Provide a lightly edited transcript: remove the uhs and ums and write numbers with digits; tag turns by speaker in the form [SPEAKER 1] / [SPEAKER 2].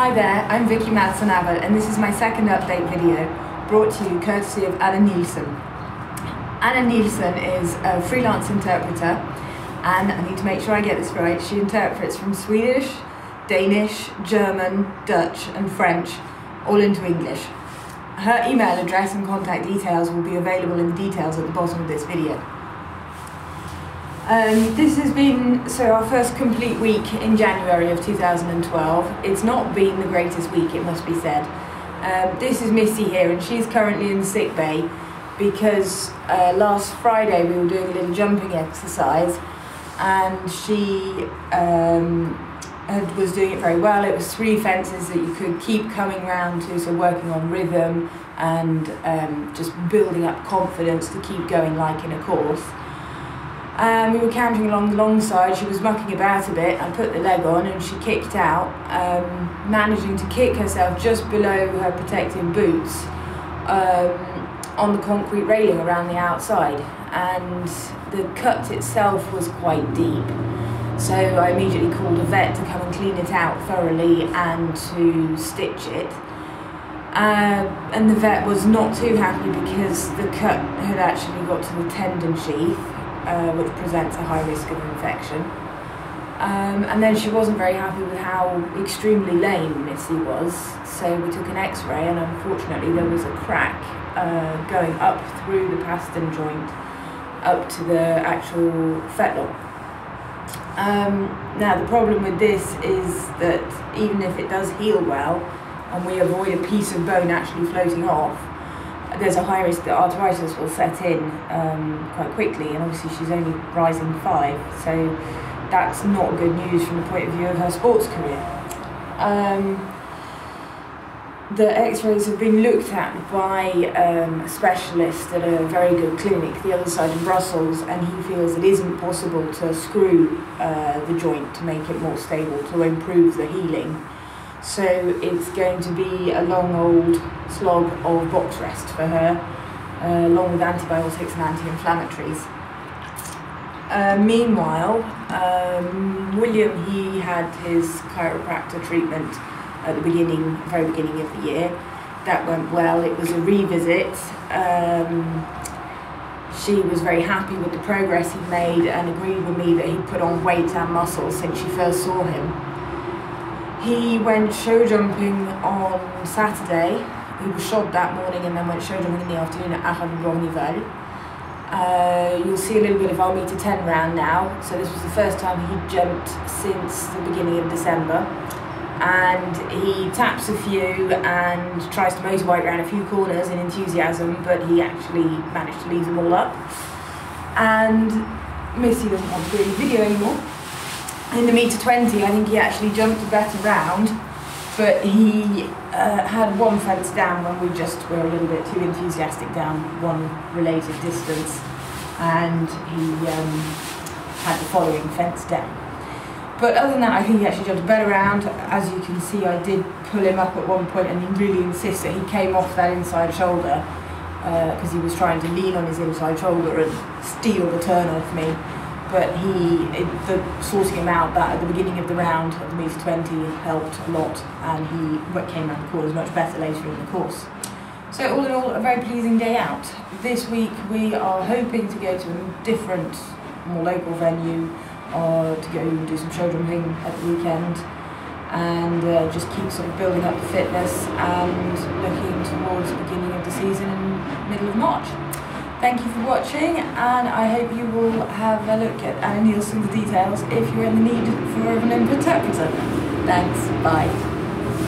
[SPEAKER 1] Hi there, I'm Vicky Madsen-Abbott and this is my second update video brought to you courtesy of Anne Nielsen. Anne Nielsen is a freelance interpreter and I need to make sure I get this right. She interprets from Swedish, Danish, German, Dutch and French all into English. Her email address and contact details will be available in the details at the bottom of this video. This has been our first complete week in January of 2012. It's not been the greatest week, it must be said. This is Missy here and she's currently in sick bay because last Friday we were doing a little jumping exercise and she was doing it very well. It was 3 fences that you could keep coming round to, so working on rhythm and just building up confidence to keep going like in a course. We were cantering along the long side, she was mucking about a bit, I put the leg on and she kicked out, managing to kick herself just below her protective boots on the concrete railing around the outside, and the cut itself was quite deep. So I immediately called a vet to come and clean it out thoroughly and to stitch it. And the vet was not too happy because the cut had actually got to the tendon sheath, which presents a high risk of infection. And then she wasn't very happy with how extremely lame Missy was, so we took an x-ray and unfortunately there was a crack going up through the pastern joint up to the actual fetlock. Now the problem with this is that even if it does heal well and we avoid a piece of bone actually floating off, there's a high risk that arthritis will set in quite quickly, and obviously she's only rising 5, so that's not good news from the point of view of her sports career. The x-rays have been looked at by a specialist at a very good clinic the other side of Brussels, and he feels it isn't possible to screw the joint to make it more stable, to improve the healing. So it's going to be a long old slog of box rest for her, along with antibiotics and anti-inflammatories. Meanwhile, William, he had his chiropractor treatment at the very beginning of the year. That went well. It was a revisit. She was very happy with the progress he'd made and agreed with me that he'd put on weight and muscle since she first saw him. He went show jumping on Saturday. He was shod that morning and then went show jumping in the afternoon at Arran-Bornival. You'll see a little bit of our meter 10 round now. So this was the first time he'd jumped since the beginning of December. And he taps a few and tries to motorbike around a few corners in enthusiasm, but he actually managed to leave them all up. And Missy doesn't want to do any video anymore. In the meter 20, I think he actually jumped a better round, but he had one fence down when we just were a little bit too enthusiastic down one related distance, and he had the following fence down. But other than that, I think he actually jumped a better round. As you can see, I did pull him up at one point and he really insists that he came off that inside shoulder because he was trying to lean on his inside shoulder and steal the turn off me. But sorting him out that at the beginning of the round at the meter 20 helped a lot, and he came around the corners much better later in the course. So all in all, a very pleasing day out. This week we are hoping to go to a different, more local venue, or to go and do some show jumping at the weekend, and just keep sort of building up the fitness and looking towards the beginning of the season in middle of March. Thank you for watching, and I hope you will have a look at Anne Nielsen's details if you're in the need for an interpreter. Thanks, bye.